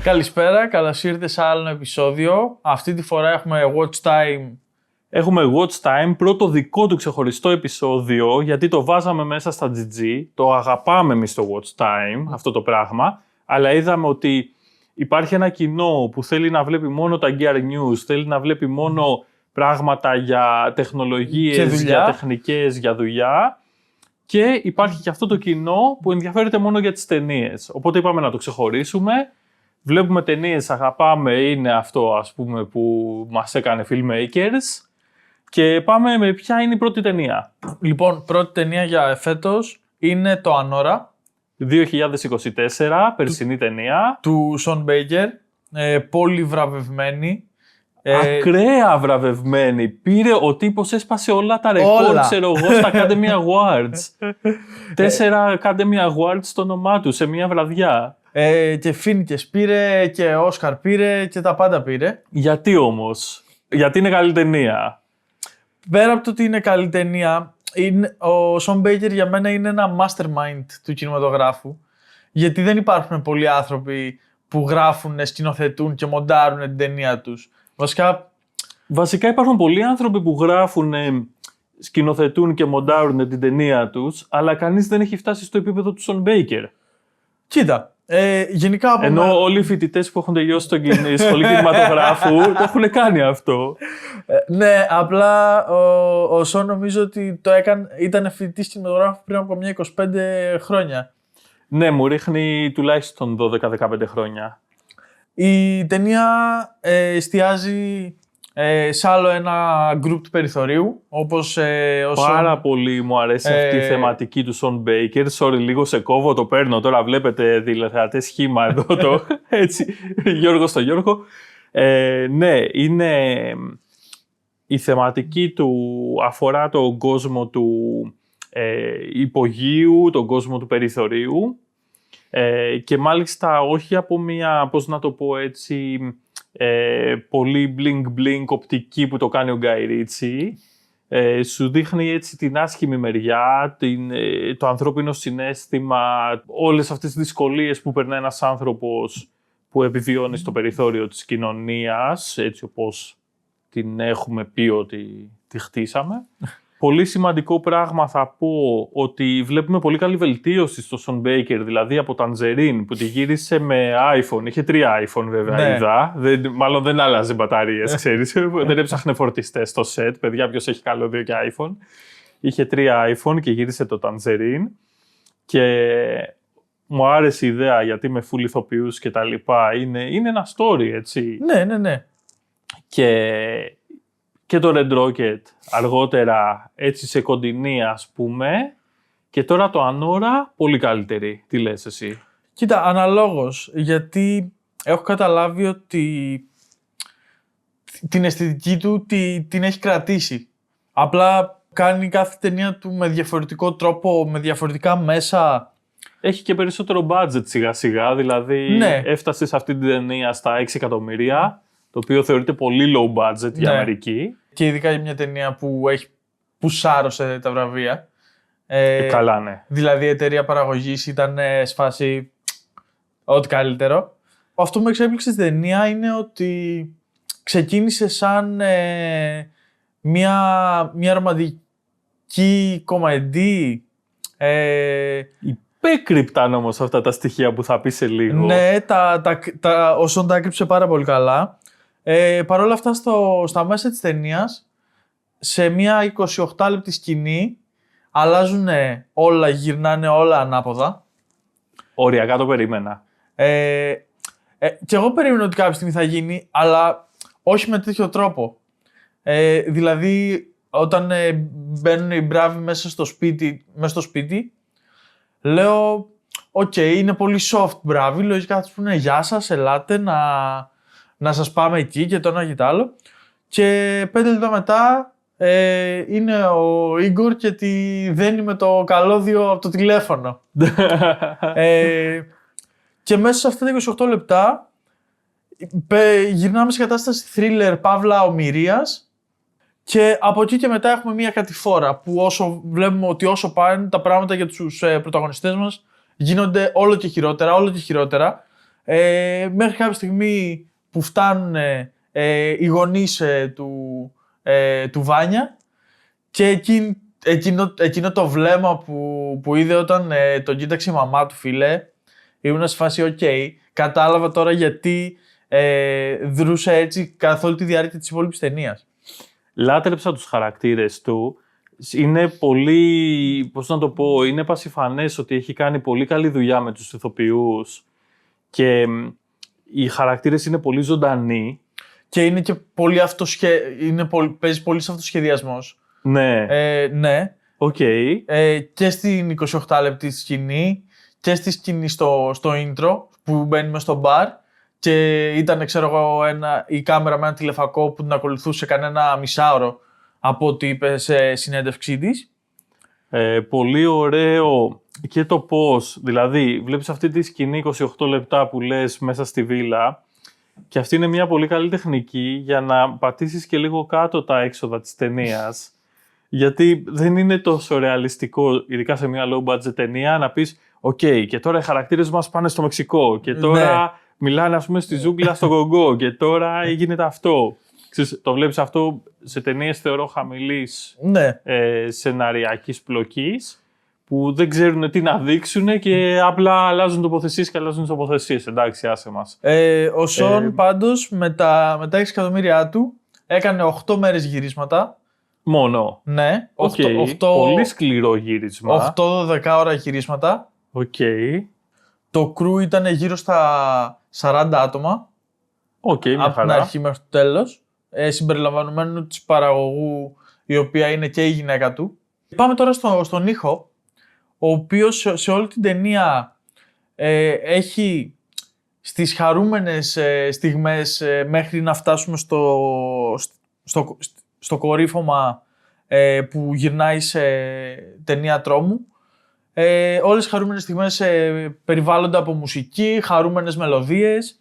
Καλησπέρα, καλώς ήρθατε σε άλλο ένα επεισόδιο. Αυτή τη φορά έχουμε Watch Time. Έχουμε Watch Time, πρώτο δικό του ξεχωριστό επεισόδιο, γιατί το βάζαμε μέσα στα GG, το αγαπάμε εμείς το Watch Time, αυτό το πράγμα, αλλά είδαμε ότι υπάρχει ένα κοινό που θέλει να βλέπει μόνο τα Gear News, θέλει να βλέπει μόνο πράγματα για τεχνολογίες, για τεχνικές, για δουλειά. Και υπάρχει και αυτό το κοινό που ενδιαφέρεται μόνο για τις ταινίες. Οπότε είπαμε να το ξεχωρίσουμε. Βλέπουμε ταινίες, αγαπάμε, είναι αυτό ας πούμε που μας έκανε filmmakers. Και πάμε με ποια είναι η πρώτη ταινία. Λοιπόν, πρώτη ταινία για φέτος είναι το Anora. 2024, περσινή ταινία. Του Sean Baker. Πολύ βραβευμένη. Ακραία βραβευμένη. Πήρε ο τύπος, έσπασε όλα τα ρεκόρ, ξέρω εγώ, στα Academy Awards. 4 Academy Awards στο όνομά του σε μια βραδιά. Και Φίνικες πήρε και Όσκαρ πήρε και τα πάντα πήρε. Γιατί όμως? Γιατί είναι καλή ταινία? Πέρα από το ότι είναι καλή ταινία, ο Sean Baker για μένα είναι ένα mastermind του κινηματογράφου. Γιατί δεν υπάρχουν πολλοί άνθρωποι που γράφουν, σκηνοθετούν και μοντάρουν την ταινία τους. Βασικά υπάρχουν πολλοί άνθρωποι που γράφουν, σκηνοθετούν και μοντάρουν την ταινία τους, αλλά κανείς δεν έχει φτάσει στο επίπεδο του Sean Baker. Κοίτα, γενικά... Ενώ όλοι οι φοιτητές που έχουν τελειώσει τη σχολή κινηματογράφου το έχουν κάνει αυτό. Ναι, απλά ο Sean νομίζω ότι ήταν φοιτητής κινηματογράφου πριν από μια 25 χρόνια. Ναι, μου ρίχνει τουλάχιστον 12-15 χρόνια. Η ταινία εστιάζει σε άλλο ένα γκρουπ του περιθωρίου, όπως Πάρα πολύ μου αρέσει αυτή η θεματική του Sean Baker. Sorry, λίγο σε κόβω, το παίρνω τώρα, βλέπετε τηλεθεατές σχήμα εδώ το έτσι, Γιώργο στο Γιώργο. Ναι, είναι η θεματική του αφορά τον κόσμο του υπογείου, τον κόσμο του περιθωρίου. Και μάλιστα όχι από μια, πώς να το πω έτσι, πολύ bling-bling οπτική που το κάνει ο Guy Ritchie. Σου δείχνει έτσι την άσχημη μεριά, το ανθρώπινο συναίσθημα, όλες αυτές τις δυσκολίες που περνάει ένας άνθρωπος που επιβιώνει στο περιθώριο της κοινωνίας, έτσι όπως την έχουμε πει ότι τη χτίσαμε. Πολύ σημαντικό πράγμα θα πω ότι βλέπουμε πολύ καλή βελτίωση στο Sean Baker, δηλαδή από Tangerine που τη γύρισε με iPhone. Είχε 3 iPhone βέβαια, ναι. Είδα. Μάλλον δεν άλλαζε μπαταρίες, ξέρεις. Δεν έψαχνε φορτιστές στο set. Παιδιά, ποιος έχει καλώδιο και iPhone. Είχε 3 iPhone και γύρισε το Tangerine. Και μου άρεσε η ιδέα γιατί με full ηθοποιούς και τα λοιπά. Είναι ένα story, έτσι. Ναι. Και το Red Rocket αργότερα έτσι σε κοντινή ας πούμε και τώρα το Anora πολύ καλύτερη. Τι λες εσύ? Κοίτα, αναλόγως, γιατί έχω καταλάβει ότι την αισθητική του την έχει κρατήσει. Απλά κάνει κάθε ταινία του με διαφορετικό τρόπο, με διαφορετικά μέσα. Έχει και περισσότερο budget σιγά σιγά, δηλαδή ναι. Έφτασε σε αυτή την ταινία στα 6 εκατομμύρια. Το οποίο θεωρείται πολύ low budget για Αμερική. Και ειδικά για μια ταινία που σάρωσε τα βραβεία. Καλά, ναι. Δηλαδή η εταιρεία παραγωγής ήταν σφάση ό,τι καλύτερο. Αυτό που με εξέπληξε στην ταινία είναι ότι ξεκίνησε σαν μια ρομαντική κομμεντή. Υπέκρυπταν όμως αυτά τα στοιχεία που θα πει σε λίγο. Ναι, ο Σον τα έκρυψε πάρα πολύ καλά. Παρ' όλα αυτά στα μέσα της ταινίας, σε μια 28 λεπτή σκηνή, αλλάζουν όλα, γυρνάνε όλα ανάποδα. Οριακά το περίμενα. Και εγώ περίμενα ότι κάποια στιγμή θα γίνει, αλλά όχι με τέτοιο τρόπο. Δηλαδή, όταν μπαίνουν οι μπράβοι μέσα στο σπίτι, λέω, οκ, είναι πολύ soft μπράβοι, λογικά θα τους πούνε γεια σας, ελάτε να σας πάμε εκεί και το ένα και το άλλο. Και 5 λεπτά μετά είναι ο Ίγκορ και τη δένει με το καλώδιο από το τηλέφωνο. Και μέσα σε αυτά τα 28 λεπτά γυρνάμε σε κατάσταση thriller, παύλα ομηρίας, και από εκεί και μετά έχουμε μια κατηφόρα που βλέπουμε ότι όσο πάνε τα πράγματα για τους πρωταγωνιστές μας γίνονται όλο και χειρότερα. Μέχρι κάποια στιγμή που φτάνουν οι γονείς του Βάνια και εκείνο το βλέμμα που είδε όταν τον κοίταξε η μαμά του, φίλε, ήμουν σε φάση ok, κατάλαβα τώρα γιατί δρούσε έτσι καθ' όλη τη διάρκεια της υπόλοιπης ταινίας. Λάτρεψα τους χαρακτήρες του. Είναι πολύ, πώς να το πω, είναι πασιφανές ότι έχει κάνει πολύ καλή δουλειά με τους ηθοποιούς και οι χαρακτήρες είναι πολύ ζωντανοί. Και είναι και πολύ παίζει πολύ σε αυτοσχεδιασμός. Ναι. Ναι. Okay. Και στην 28 λεπτή σκηνή και στη σκηνή στο intro που μπαίνει μες στο μπαρ και ήταν, ξέρω εγώ, η κάμερα με ένα τηλεφακό που την ακολουθούσε κανένα μισάωρο από ό,τι είπε σε συνέντευξή της. Πολύ ωραίο και το πώς, δηλαδή βλέπεις αυτή τη σκηνή 28 λεπτά που λες μέσα στη βίλα και αυτή είναι μια πολύ καλή τεχνική για να πατήσεις και λίγο κάτω τα έξοδα της ταινίας, γιατί δεν είναι τόσο ρεαλιστικό, ειδικά σε μια low budget ταινία, να πεις «Ok, και τώρα οι χαρακτήρες μας πάνε στο Μεξικό και τώρα μιλάνε, ας πούμε, στη ζούγκλα στο Γκογκό και τώρα γίνεται αυτό». Ξέρεις, το βλέπεις αυτό σε ταινίες, θεωρώ, χαμηλής σεναριακής πλοκής, που δεν ξέρουν τι να δείξουν και απλά αλλάζουν τοποθεσίες και αλλάζουν τοποθεσίες. Εντάξει, άσε μας. Ο Σον πάντως με τα 6 εκατομμύρια του έκανε 8 μέρες γυρίσματα. Μόνο. Ναι. Πολύ σκληρό γύρισμα. 8-12 ώρα γυρίσματα. Το κρου ήταν γύρω στα 40 άτομα. Από την αρχή μέχρι το τέλος. Συμπεριλαμβανομένου της παραγωγού, η οποία είναι και η γυναίκα του. Πάμε τώρα στον ήχο, ο οποίος σε όλη την ταινία έχει στις χαρούμενες στιγμές μέχρι να φτάσουμε στο κορύφωμα που γυρνάει σε ταινία τρόμου. Όλες οι χαρούμενες στιγμές περιβάλλονται από μουσική, χαρούμενες μελωδίες.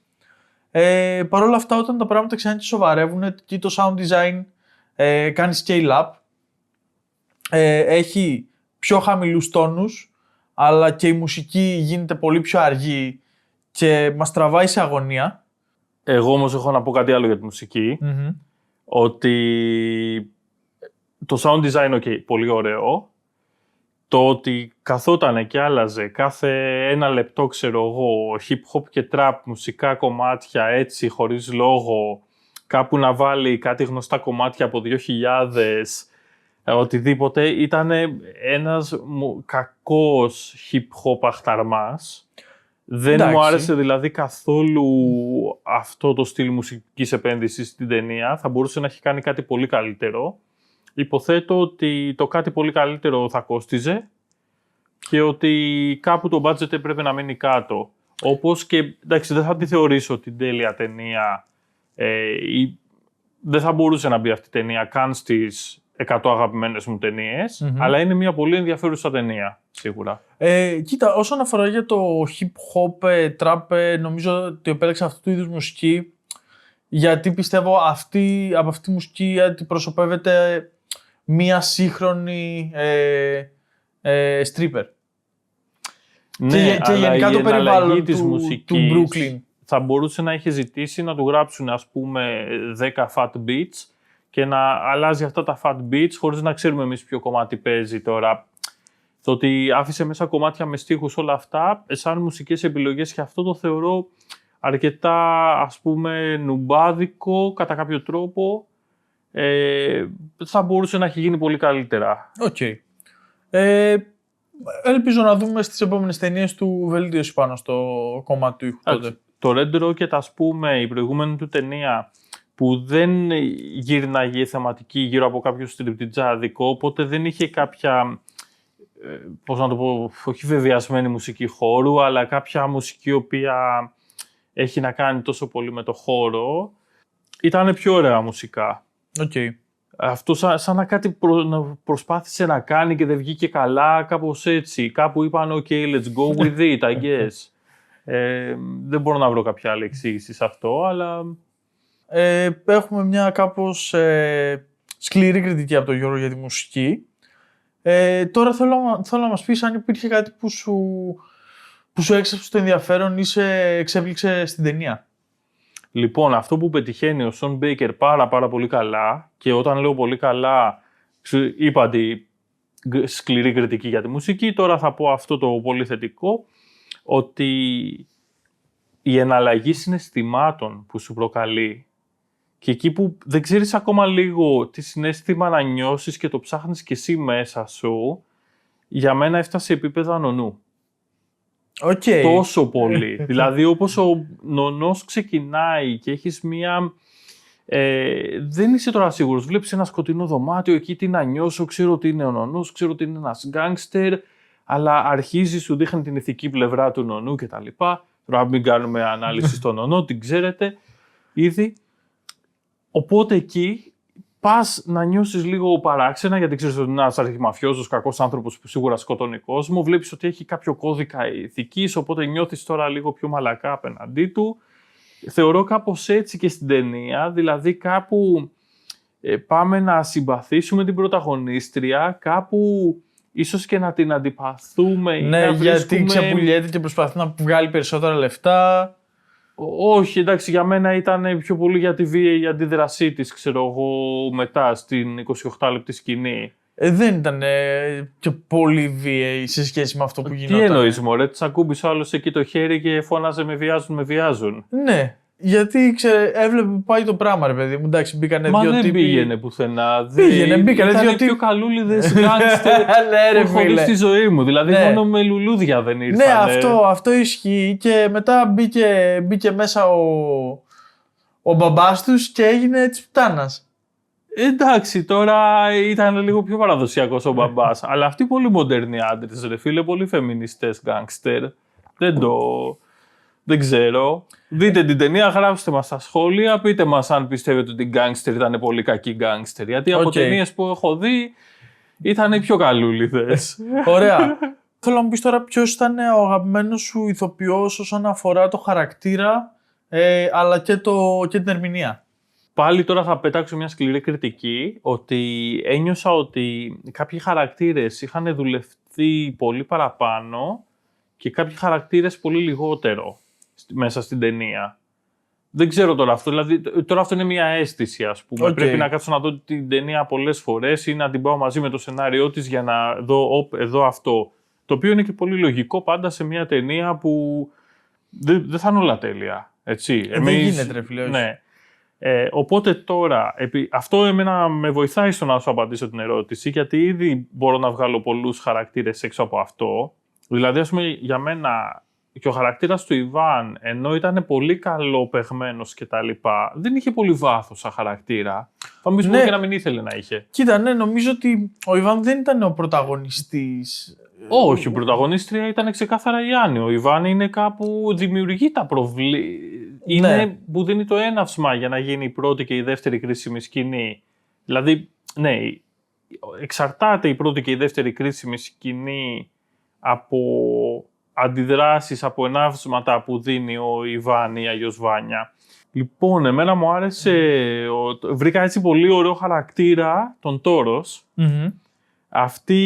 Παρ' όλα αυτά, όταν τα πράγματα ξανά σοβαρεύουν, και το sound design κάνει scale up, έχει πιο χαμηλούς τόνους, αλλά και η μουσική γίνεται πολύ πιο αργή και μας τραβάει σε αγωνία. Εγώ όμως έχω να πω κάτι άλλο για τη μουσική, ότι το sound design, πολύ ωραίο, το ότι καθότανε και άλλαζε κάθε ένα λεπτό, ξέρω εγώ, hip hop και trap, μουσικά κομμάτια έτσι, χωρίς λόγο, κάπου να βάλει κάτι γνωστά κομμάτια από 2000, οτιδήποτε, ήταν ένας κακός hip hop αχταρμάς. Δεν μου άρεσε δηλαδή καθόλου αυτό το στυλ μουσικής επένδυσης στην ταινία. Θα μπορούσε να έχει κάνει κάτι πολύ καλύτερο. Υποθέτω ότι το κάτι πολύ καλύτερο θα κόστιζε και ότι κάπου το budget έπρεπε να μείνει κάτω. Όπως και, εντάξει, δεν θα τη θεωρήσω την τέλεια ταινία. Δεν θα μπορούσε να μπει αυτή η ταινία καν στις 100 αγαπημένες μου ταινίες, αλλά είναι μια πολύ ενδιαφέρουσα ταινία, σίγουρα. Κοίτα, όσον αφορά για το hip-hop, trap, νομίζω ότι επέλεξα αυτού του είδους μουσική, γιατί πιστεύω από αυτή τη μουσική αντιπροσωπεύεται μία σύγχρονη stripper. Ναι, και γενικά το περιβάλλον της του Brooklyn. Θα μπορούσε να είχε ζητήσει να του γράψουν, ας πούμε, 10 fat beats και να αλλάζει αυτά τα fat beats χωρίς να ξέρουμε εμείς ποιο κομμάτι παίζει τώρα. Το ότι άφησε μέσα κομμάτια με στίχους, όλα αυτά, σαν μουσικές επιλογές, και αυτό το θεωρώ αρκετά, ας πούμε, νουμπάδικο κατά κάποιο τρόπο. Θα μπορούσε να έχει γίνει πολύ καλύτερα. Ελπίζω να δούμε στις επόμενες ταινίες του βελτίωση πάνω στο κομμάτι του ήχου τότε. Το Red Rocket, ας πούμε, η προηγούμενη του ταινία, που δεν γύρναγε θεματική γύρω από κάποιο στριπτιτζάδικο, οπότε δεν είχε κάποια, πώς να το πω, όχι βεβαιασμένη μουσική χώρου, αλλά κάποια μουσική η οποία έχει να κάνει τόσο πολύ με το χώρο. Ήταν πιο ωραία μουσικά. Αυτό σαν να κάτι προσπάθησε να κάνει και δεν βγήκε καλά, κάπως έτσι. Κάπου είπαν «OK, let's go with it, I guess». Δεν μπορώ να βρω κάποια άλλη εξήγηση σε αυτό, αλλά... Έχουμε μια κάπως σκληρή κριτική από τον Γιώργο για τη μουσική. Τώρα θέλω να μας πεις αν υπήρχε κάτι που σου έξαψε το ενδιαφέρον ή σε εξέπληξε στην ταινία? Λοιπόν, αυτό που πετυχαίνει ο Σον Μπέικερ πάρα πολύ καλά, και όταν λέω πολύ καλά, είπα ότι σκληρή κριτική για τη μουσική, τώρα θα πω αυτό το πολύ θετικό, ότι η εναλλαγή συναισθημάτων που σου προκαλεί και εκεί που δεν ξέρεις ακόμα λίγο τι συναίσθημα να νιώσεις και το ψάχνεις και εσύ μέσα σου, για μένα έφτασε σε επίπεδα νονού. Okay. Τόσο πολύ. Δηλαδή όπως ο νονός ξεκινάει και έχεις μία... δεν είσαι τώρα σίγουρος. Βλέπεις ένα σκοτεινό δωμάτιο, εκεί τι να νιώσω, ξέρω ότι είναι ο νονός, ξέρω ότι είναι ένας γκάνγκστερ, αλλά αρχίζει, σου δείχνει την ηθική πλευρά του νονού κτλ. Τώρα μην κάνουμε ανάλυση στον νονό, την ξέρετε ήδη. Οπότε εκεί πας να νιώσεις λίγο παράξενα, γιατί ξέρεις ότι είναι ένας αρχιμαφιόζος, κακός άνθρωπος που σίγουρα σκοτώνει κόσμο. Βλέπεις ότι έχει κάποιο κώδικα ηθικής, οπότε νιώθεις τώρα λίγο πιο μαλακά απέναντί του. Θεωρώ κάπως έτσι και στην ταινία, δηλαδή κάπου πάμε να συμπαθήσουμε την πρωταγωνίστρια, κάπου ίσως και να την αντιπαθούμε. Ναι, να γιατί βρίσκουμε... ξεπουλιέται και προσπαθεί να βγάλει περισσότερα λεφτά. Όχι, εντάξει, για μένα ήταν πιο πολύ για τη βία η αντίδρασή της, ξέρω εγώ, μετά στην 28 λεπτή σκηνή. Δεν ήταν και πολύ βίαιη σε σχέση με αυτό που γινόταν. Τι εννοείς, μωρέ, της ακούμπησε ο άλλος εκεί το χέρι και φώναζε με βιάζουν. Ναι, γιατί έβλεπε που πάει το πράγμα, ρε παιδί μου. Εντάξει, μπήκανε δύο τύποι. Μα δεν πήγαινε πουθενά. Μπήκανε δύο τύποι. Πιο καλούλιδες γκάνγκστερ που έχω δει στη ζωή μου. Δηλαδή μόνο με λουλούδια δεν ήρθανε. Ναι, αυτό ισχύει και μετά μπήκε μέσα ο μπαμπάς τους και έγινε έτσι πουτάνας. Εντάξει, τώρα ήταν λίγο πιο παραδοσιακός ο μπαμπάς. Αλλά αυτοί πολύ μοντέρνοι άντρες, ρε φίλε, πολύ φεμινιστές γκάνγκστερ. Δεν ξέρω. Δείτε την ταινία, γράψτε μας στα σχόλια, πείτε μας αν πιστεύετε ότι οι γκάνγκστερ ήταν πολύ κακοί γκάνγκστερ. Γιατί από ταινίες που έχω δει ήταν οι πιο καλούλιδες. Ωραία. Θέλω να μου πεις τώρα ποιος ήταν ο αγαπημένος σου ηθοποιός όσον αφορά το χαρακτήρα, αλλά και την ερμηνεία. Πάλι τώρα θα πετάξω μια σκληρή κριτική, ότι ένιωσα ότι κάποιοι χαρακτήρες είχαν δουλευτεί πολύ παραπάνω και κάποιοι χαρακτήρες πολύ λιγότερο μέσα στην ταινία. Δεν ξέρω τώρα αυτό, δηλαδή τώρα αυτό είναι μια αίσθηση, ας πούμε. Πρέπει να κάτσω να δω την ταινία πολλές φορές ή να την πάω μαζί με το σενάριό της για να δω εδώ αυτό. Το οποίο είναι και πολύ λογικό πάντα σε μια ταινία που δεν θα είναι όλα τέλεια. Έτσι. Δεν γίνεται, ρε φίλε. Ναι. Οπότε τώρα, αυτό εμένα με βοηθάει στο να σου απαντήσω την ερώτηση, γιατί ήδη μπορώ να βγάλω πολλούς χαρακτήρες έξω από αυτό. Δηλαδή, ας πούμε, για μένα και ο χαρακτήρας του Ιβάν, ενώ ήταν πολύ καλοπαιγμένος και τα λοιπά, δεν είχε πολύ βάθος σαν χαρακτήρα. Θα μου πεις και να μην ήθελε να είχε. Κοίτα, ναι, νομίζω ότι ο Ιβάν δεν ήταν ο πρωταγωνιστής. Όχι, η πρωταγωνίστρια ήταν ξεκάθαρα η Άννη. Ο Ιβάν είναι κάπου, δημιουργεί τα προβλήματα. Είναι που δίνει το έναυσμα για να γίνει η πρώτη και η δεύτερη κρίσιμη σκηνή. Δηλαδή, ναι, εξαρτάται η πρώτη και η δεύτερη κρίσιμη σκηνή από αντιδράσεις, από εναύσματα που δίνει ο Ιβάν ή αλλιώς Βάνια. Λοιπόν, εμένα μου άρεσε, βρήκα έτσι πολύ ωραίο χαρακτήρα τον Τόρος. Αυτή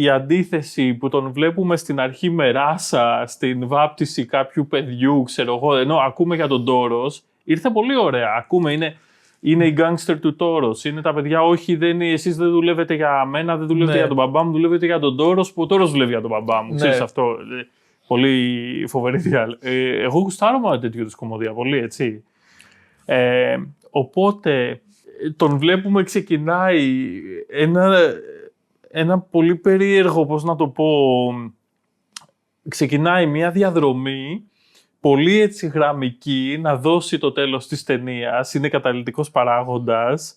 η αντίθεση που τον βλέπουμε στην αρχή με ράσα, στην βάπτιση κάποιου παιδιού, ξέρω εγώ, ενώ ακούμε για τον Τόρος, ήρθε πολύ ωραία. Ακούμε, είναι η γκάνγκστερ του Τόρος, είναι τα παιδιά, όχι, εσείς δεν δουλεύετε για μένα, δεν δουλεύετε για τον μπαμπά μου, δουλεύετε για τον Τόρος, που ο Τόρος δουλεύει για τον μπαμπά μου. Ξέρεις αυτό, πολύ φοβερή διάλογη. Εγώ γουστάρω μόνο τέτοιου είδους κομμωδία, πολύ, έτσι. Οπότε, τον βλέπουμε, ξεκινάει ένα πολύ περίεργο, πώς να το πω, ξεκινάει μια διαδρομή πολύ έτσι γραμμική να δώσει το τέλος της ταινίας, είναι καταλυτικός παράγοντας,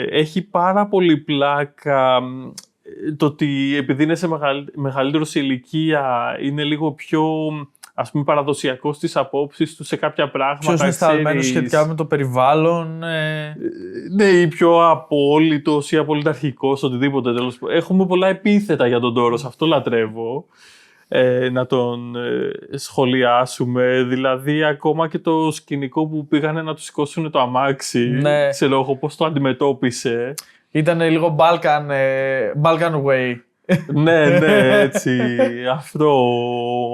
έχει πάρα πολύ πλάκα το ότι επειδή είναι σε μεγαλύτερο σε ηλικία είναι λίγο πιο, ας πούμε, παραδοσιακός στις απόψεις του σε κάποια πράγματα. Πιο συναισθαλμένος σχετικά με το περιβάλλον. Ναι, ή πιο απόλυτος ή απολυταρχικός, οτιδήποτε τέλος. Έχουμε πολλά επίθετα για τον Τόρος, αυτό λατρεύω. Να τον σχολιάσουμε. Δηλαδή, ακόμα και το σκηνικό που πήγανε να του σηκώσουν το αμάξι. Ξέρω εγώ πώς το αντιμετώπισε. Ήταν λίγο Balkan way. Ναι, έτσι. Αυτό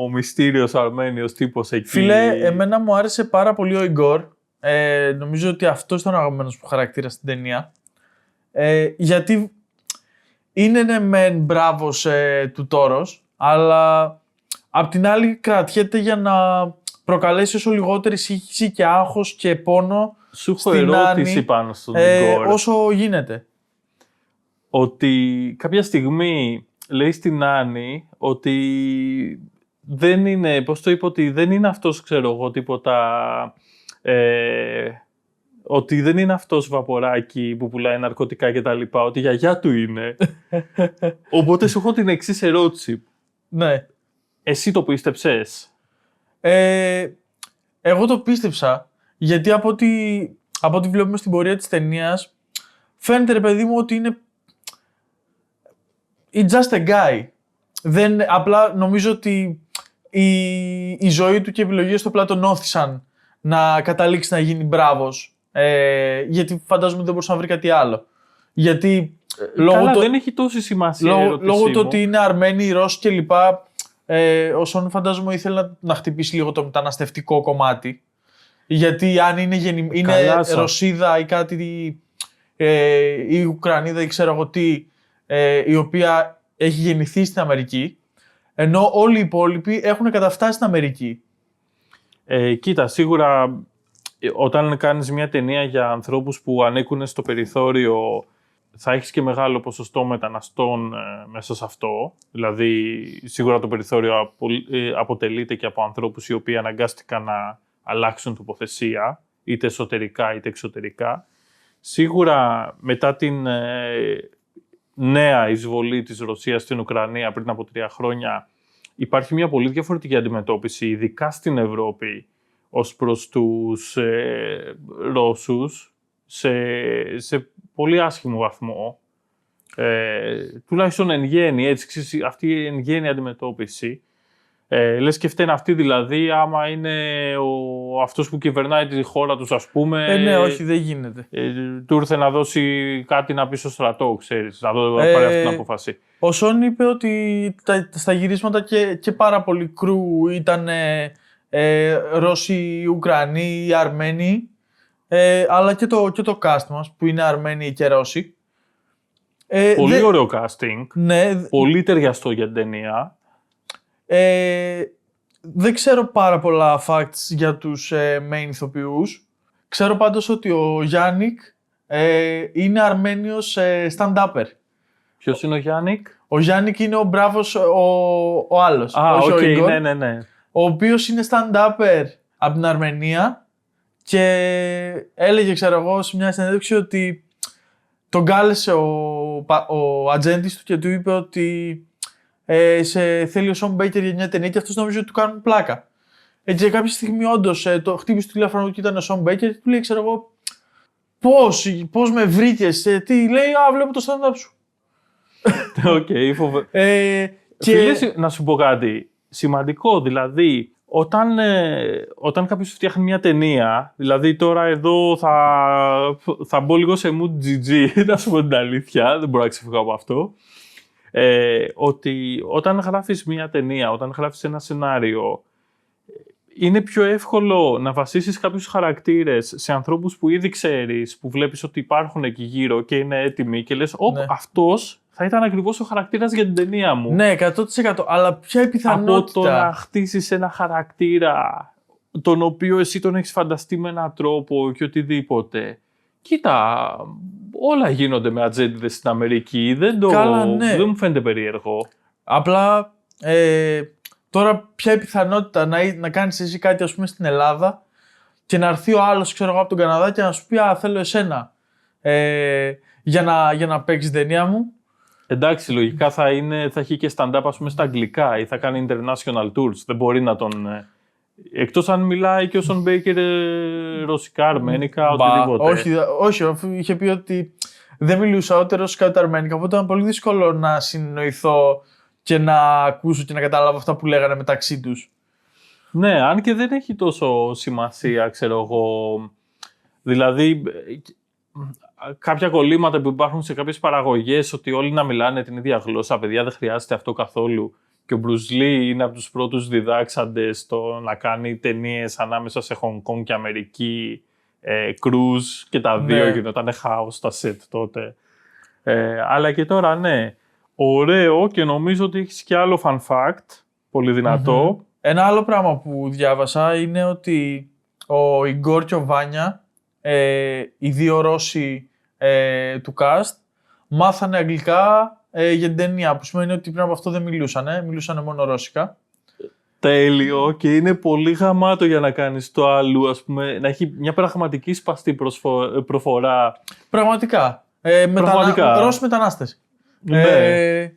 ο μυστήριος Αρμένιος τύπος εκεί. Φίλε, εμένα μου άρεσε πάρα πολύ ο Ιγκόρ. Νομίζω ότι αυτός ήταν ο αγαπημένος μου χαρακτήρας στην ταινία. Γιατί είναι ναι μεν μπράβος του Τόρος, αλλά απ' την άλλη κρατιέται για να προκαλέσει όσο λιγότερη σύγχυση και άγχος και πόνο Σου έχω στην ερώτηση Άννη, πάνω στον Ιγκόρ. όσο γίνεται. Ότι κάποια στιγμή λέει στην Άννη ότι δεν είναι, πώς το είπε, ότι δεν είναι αυτός, ξέρω εγώ, τίποτα, ότι δεν είναι αυτός βαποράκι που πουλάει ναρκωτικά και τα λοιπά, ότι η γιαγιά του είναι. Οπότε σου έχω την εξής ερώτηση. Ναι. Εσύ το πίστεψες? Εγώ το πίστεψα, γιατί από ό,τι βλέπουμε στην πορεία της ταινίας, φαίνεται ρε παιδί μου ότι είναι it's just a guy. Απλά νομίζω ότι η ζωή του και οι επιλογές του απλά τον όθησαν να καταλήξει να γίνει μπράβος. Γιατί φαντάζομαι δεν μπορούσε να βρει κάτι άλλο. Γιατί Καλά, δεν έχει τόση σημασία λόγω του ότι είναι Αρμένοι, Ρώσοι κλπ. Ο Σον φαντάζομαι ήθελε να χτυπήσει λίγο το μεταναστευτικό κομμάτι. Γιατί αν είναι Ρωσίδα ή κάτι, ή Ουκρανίδα ή ξέρω εγώ τι, η οποία έχει γεννηθεί στην Αμερική, ενώ όλοι οι υπόλοιποι έχουν καταφτάσει στην Αμερική. Κοίτα, σίγουρα όταν κάνεις μια ταινία για ανθρώπους που ανήκουν στο περιθώριο, θα έχεις και μεγάλο ποσοστό μεταναστών μέσα σε αυτό. Δηλαδή, σίγουρα το περιθώριο αποτελείται και από ανθρώπους οι οποίοι αναγκάστηκαν να αλλάξουν τοποθεσία, είτε εσωτερικά είτε εξωτερικά. Σίγουρα μετά την νέα εισβολή της Ρωσίας στην Ουκρανία πριν από 3 χρόνια, υπάρχει μια πολύ διαφορετική αντιμετώπιση, ειδικά στην Ευρώπη, ως προς τους Ρώσους, σε πολύ άσχημο βαθμό. Τουλάχιστον εν γέννη, έτσι, αυτή η εν γέννη αντιμετώπιση. Λες και φταίνε αυτοί δηλαδή, άμα είναι αυτός που κυβερνάει τη χώρα τους, ας πούμε. Ναι, όχι, δεν γίνεται. Του ήρθε να δώσει κάτι να πει στο στρατό, ξέρεις, να πάρει αυτή την απόφαση. Ο Σον είπε ότι στα γυρίσματα και πάρα πολύ κρού ήταν Ρώσοι, Ουκρανοί, Αρμένοι, αλλά και το cast μας που είναι Αρμένοι και Ρώσοι. Πολύ ωραίο casting, ναι, πολύ ταιριαστό για την ταινία. Δεν ξέρω πάρα πολλά facts για τους main ηθοποιούς. Ξέρω πάντως ότι ο Γιάννικ είναι Αρμένιος stand-upper. Ποιος είναι ο Γιάννικ? Ο Γιάννικ είναι ο μπράβος, ο άλλος. Όχι, ο Ιγκόρ, ναι. Ο οποίος είναι stand-upper από την Αρμενία και έλεγε, ξέρω εγώ, σε μια συνέντευξη ότι τον κάλεσε ο ατζέντης του και του είπε ότι θέλει ο Σον Μπέικερ για μια ταινία και αυτός νόμιζε ότι του κάνουν πλάκα. Και κάποια στιγμή όντως το χτύπησε το τηλέφωνο και ήταν ο Σον Μπέικερ και του λέει, ξέρω εγώ, πώς με βρήκες, τι, λέει, βλέπω το stand-up σου. Οκ, Φίλε, να σου πω κάτι σημαντικό, δηλαδή, όταν κάποιος φτιάχνει μια ταινία, δηλαδή τώρα εδώ θα μπω λίγο σε mood GG, να σου πω την αλήθεια, δεν μπορώ να ξεφύγω από αυτό, ότι όταν γράφεις μια ταινία, όταν γράφεις ένα σενάριο, είναι πιο εύκολο να βασίσεις κάποιους χαρακτήρες σε ανθρώπους που ήδη ξέρεις, που βλέπεις ότι υπάρχουν εκεί γύρω και είναι έτοιμοι και λες, ναι, αυτός θα ήταν ακριβώς ο χαρακτήρας για την ταινία μου. Ναι, 100%. Αλλά ποια η πιθανότητα? Από το να χτίσεις ένα χαρακτήρα, τον οποίο εσύ τον έχεις φανταστεί με έναν τρόπο και οτιδήποτε. Κοίτα, όλα γίνονται με ατζέντιδες στην Αμερική. Δεν μου φαίνεται περίεργο. Απλά, τώρα ποια η πιθανότητα να κάνεις εσύ κάτι, ας πούμε, στην Ελλάδα και να έρθει ο άλλος, ξέρω εγώ, από τον Καναδά και να σου πει, θέλω εσένα για να παίξεις την ταινία μου. Εντάξει, λογικά θα έχει και stand-up, ας πούμε, στα αγγλικά ή θα κάνει international tours. Δεν μπορεί να τον... Εκτός αν μιλάει και ο Σον Μπέικερ ρωσικά, αρμένικα, οτιδήποτε. Όχι, είχε πει ότι δεν μιλούσα ούτε ρωσικά ούτε αρμένικα, οπότε ήταν πολύ δύσκολο να συνεννοηθώ και να ακούσω και να καταλάβω αυτά που λέγανε μεταξύ τους. Ναι, αν και δεν έχει τόσο σημασία, ξέρω εγώ. Δηλαδή, κάποια κολλήματα που υπάρχουν σε κάποιες παραγωγές, ότι όλοι να μιλάνε την ίδια γλώσσα. Παιδιά, δεν χρειάζεται αυτό καθόλου. Και ο Bruce Lee είναι από τους πρώτους διδάξαντες στο να κάνει ταινίες ανάμεσα σε Hong Kong και Αμερική, cruise, και τα δύο γινόταν χάος στα set τότε. Αλλά και τώρα, ναι, ωραίο, και νομίζω ότι έχεις και άλλο fun fact, πολύ δυνατό. Ένα άλλο πράγμα που διάβασα είναι ότι ο Ιγκόρ και ο Βάνια, οι δύο Ρώσοι του cast, μάθανε αγγλικά για την ταινία, που σημαίνει ότι πριν από αυτό δεν μιλούσαν μόνο ρώσικα. Τέλειο, και είναι πολύ γαμάτο για να κάνεις το αλλού, ας πούμε, να έχει μια πραγματική σπαστή προφορά. Πραγματικά. Ρώσοι μετανάστες. Ναι.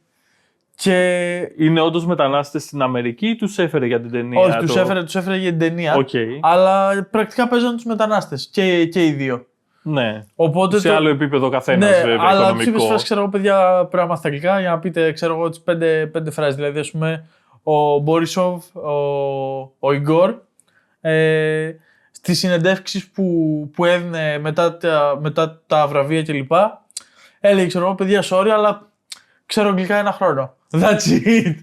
Και είναι όντως μετανάστες στην Αμερική ή τους έφερε για την ταινία? Όχι, τους έφερε για την ταινία. Okay. Αλλά πρακτικά παίζαν τους μετανάστες και οι δύο. Ναι. Οπότε σε άλλο επίπεδο καθένας, ναι, βέβαια, αλλά οικονομικό. τους είπες, ξέρω εγώ, παιδιά, πρέπει να μάθετε αγγλικά για να πείτε, ξέρω εγώ, τις πέντε φράσεις. Δηλαδή, ας πούμε, ο Μπόρισοφ, ο Ιγκόρ, στις συνεντεύξεις που έδινε μετά τα βραβεία κλπ. Έλεγε, ξέρω εγώ, παιδιά, sorry, αλλά ξέρω αγγλικά 1 χρόνο. That's it.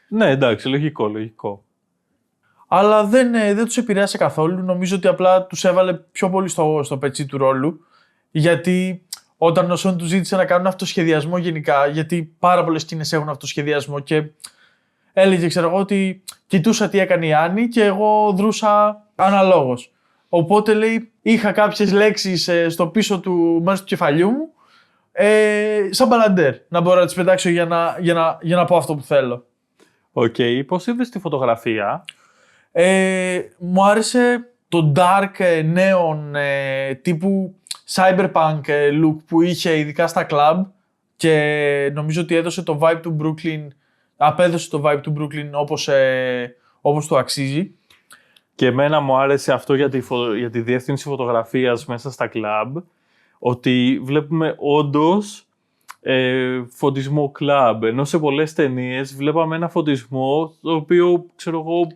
Ναι, εντάξει, λογικό. Αλλά δεν τους επηρέασε καθόλου. Νομίζω ότι απλά τους έβαλε πιο πολύ στο πετσί του ρόλου. Γιατί όταν ο Σον του ζήτησε να κάνουν αυτοσχεδιασμό γενικά, γιατί πάρα πολλές σκηνές έχουν αυτοσχεδιασμό, και έλεγε, ξέρω εγώ, ότι κοιτούσα τι έκανε η Άννη και εγώ δρούσα αναλόγως. Οπότε, λέει, είχα κάποιες λέξεις στο πίσω του μέρους του κεφαλιού μου, σαν μπαλαντέρ, να μπορώ να τις πετάξω για να πω αυτό που θέλω. Οκ, πώς είδες τη φωτογραφία? Μου άρεσε το dark neon τύπου cyberpunk look που είχε ειδικά στα club, και νομίζω ότι έδωσε το vibe του Brooklyn, απέδωσε το vibe του Brooklyn όπως το αξίζει. Και εμένα μου άρεσε αυτό για τη διεύθυνση φωτογραφίας μέσα στα club, ότι βλέπουμε όντως φωτισμό club, ενώ σε πολλές ταινίες βλέπαμε ένα φωτισμό το οποίο, ξέρω εγώ,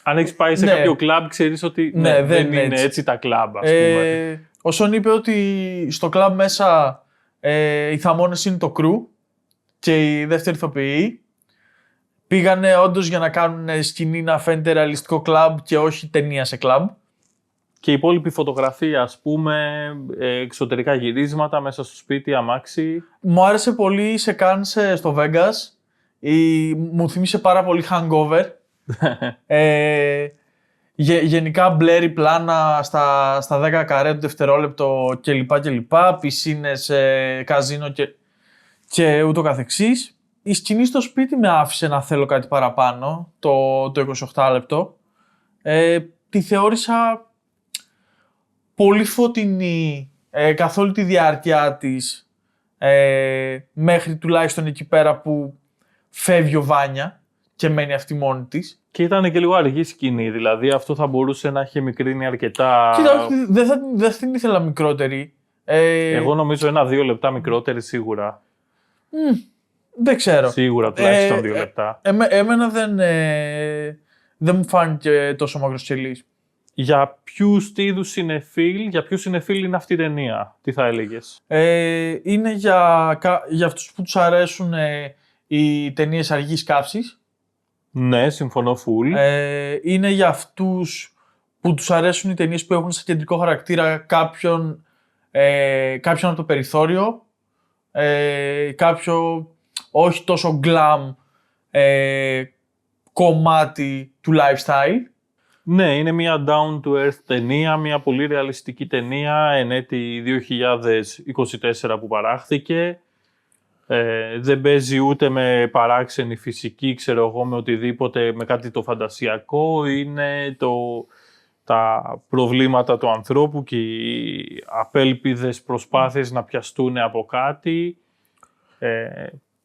αν έχεις πάει σε κάποιο κλαμπ, ξέρεις ότι δεν είναι έτσι τα κλαμπ, ας πούμε. Ο Σον είπε ότι στο κλαμπ μέσα οι θαμώνες είναι το crew και οι δεύτεροι ηθοποιοί. Πήγανε όντως για να κάνουν σκηνή να φαίνεται ρεαλιστικό κλαμπ και όχι ταινία σε κλαμπ. Και η υπόλοιπη φωτογραφία, ας πούμε, εξωτερικά γυρίσματα, μέσα στο σπίτι, αμάξι. Μου άρεσε πολύ η σεκάνς στο Vegas. Μου θύμισε πάρα πολύ Hangover. Γενικά μπλέρι πλάνα στα 10 καρέ το δευτερόλεπτο κλπ. Πισίνες, καζίνο και ούτω καθεξής. Η σκηνή στο σπίτι με άφησε να θέλω κάτι παραπάνω, το 28 λεπτό. Τη θεώρησα πολύ φωτεινή καθ' όλη τη διάρκεια της, μέχρι τουλάχιστον εκεί πέρα που φεύγει ο Βάνια και μένει αυτή μόνη της. Και ήταν και λίγο αργή σκηνή, δηλαδή αυτό θα μπορούσε να έχει μικρύνει αρκετά. Κοίτα, δεν την ήθελα μικρότερη. Εγώ νομίζω 1-2 λεπτά μικρότερη σίγουρα. Δεν ξέρω. Σίγουρα τουλάχιστον 2 λεπτά. Εμένα δεν μου φάνηκε τόσο μακροσκελής. Για ποιους είδους συνεφίλ, για ποιους συνεφίλ είναι αυτή η ταινία, τι θα έλεγες? Είναι για αυτούς που τους αρέσουν οι ταινίες αργής καύσης. Ναι, συμφωνώ full. Είναι για αυτούς που τους αρέσουν οι ταινίες που έχουν σε κεντρικό χαρακτήρα κάποιον από το περιθώριο, κάποιο όχι τόσο glam κομμάτι του lifestyle. Ναι, είναι μια down to earth ταινία, μια πολύ ρεαλιστική ταινία εν έτη 2024 που παράχθηκε. Δεν παίζει ούτε με παράξενη φυσική, ξέρω εγώ, με οτιδήποτε, με κάτι το φαντασιακό. Είναι τα προβλήματα του ανθρώπου και οι απέλπιδες προσπάθειες να πιαστούν από κάτι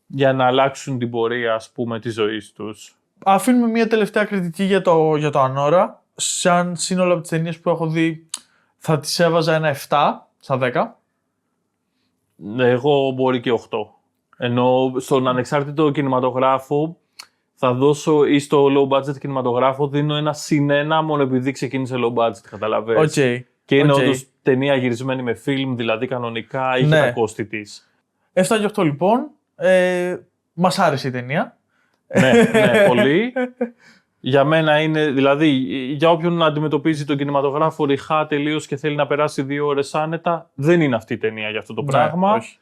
για να αλλάξουν την πορεία, ας πούμε, της ζωής τους. Αφήνουμε μια τελευταία κριτική για το Ανώρα. Σαν σύνολο από τις ταινίες που έχω δει, θα τις έβαζα ένα 7 στα 10. Εγώ μπορεί και 8. Ενώ στον ανεξάρτητο κινηματογράφο θα δώσω, ή στο low budget κινηματογράφο δίνω ένα +1 μόνο επειδή ξεκίνησε low budget, καταλαβαίνεις. Okay. Και είναι Οκ. όντως ταινία γυρισμένη με φιλμ, δηλαδή κανονικά είχε Ναι. τα κόστη της. 7 και 8 λοιπόν. Μας άρεσε η ταινία. Ναι, πολύ. Για μένα είναι, δηλαδή, για όποιον αντιμετωπίζει τον κινηματογράφο ριχά τελείως και θέλει να περάσει 2 ώρες άνετα, δεν είναι αυτή η ταινία για αυτό το πράγμα. Όχι.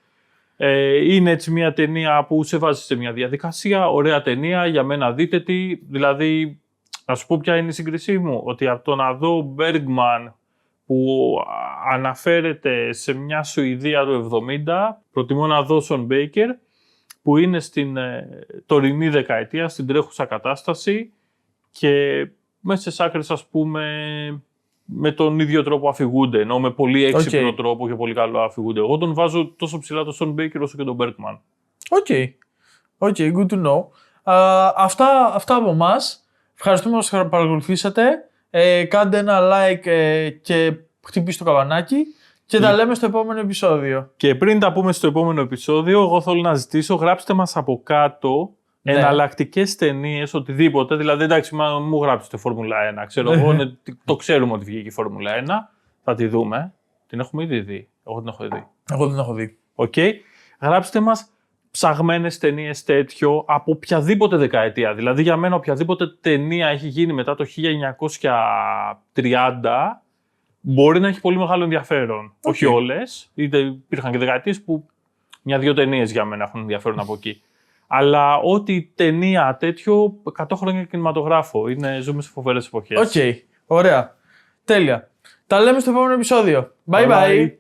Είναι έτσι μια ταινία που σε βάζει σε μια διαδικασία, ωραία ταινία, για μένα δείτε τη. Δηλαδή, να σου πω ποια είναι η σύγκρισή μου, ότι από το να δω Bergman που αναφέρεται σε μια Σουηδία του 70, προτιμώ να δω Son Baker, που είναι στην τωρινή δεκαετία, στην τρέχουσα κατάσταση και μέσα στις άκρες, ας πούμε, με τον ίδιο τρόπο αφηγούνται, ενώ με πολύ έξυπνο τρόπο και πολύ καλό αφηγούνται. Εγώ τον βάζω τόσο ψηλά το Son Baker όσο και τον Bergman. Οκ, good to know. Αυτά από εμάς. Ευχαριστούμε που μας παρακολουθήσατε. Κάντε ένα like και χτυπήστε το καμπανάκι και τα λέμε στο επόμενο επεισόδιο. Και πριν τα πούμε στο επόμενο επεισόδιο, εγώ θέλω να ζητήσω, γράψτε μας από κάτω εναλλακτικές ταινίες, οτιδήποτε. Δηλαδή, εντάξει, μου γράψετε Φόρμουλα 1. Ξέρω εγώ, το ξέρουμε ότι βγήκε η Φόρμουλα 1. Θα τη δούμε. Την έχουμε ήδη δει. Εγώ την έχω δει. Εγώ δεν έχω δει. Okay. Γράψτε μας ψαγμένες ταινίες τέτοιο από οποιαδήποτε δεκαετία. Δηλαδή, για μένα, οποιαδήποτε ταινία έχει γίνει μετά το 1930 μπορεί να έχει πολύ μεγάλο ενδιαφέρον. Όχι όλες. Υπήρχαν και δεκαετίες που 1-2 ταινίες για μένα έχουν ενδιαφέρον από εκεί. Αλλά ό,τι ταινία τέτοιο, 100 χρόνια κινηματογράφο. Ζούμε σε φοβερές εποχές. Οκ, ωραία. Τέλεια. Τα λέμε στο επόμενο επεισόδιο. Bye bye.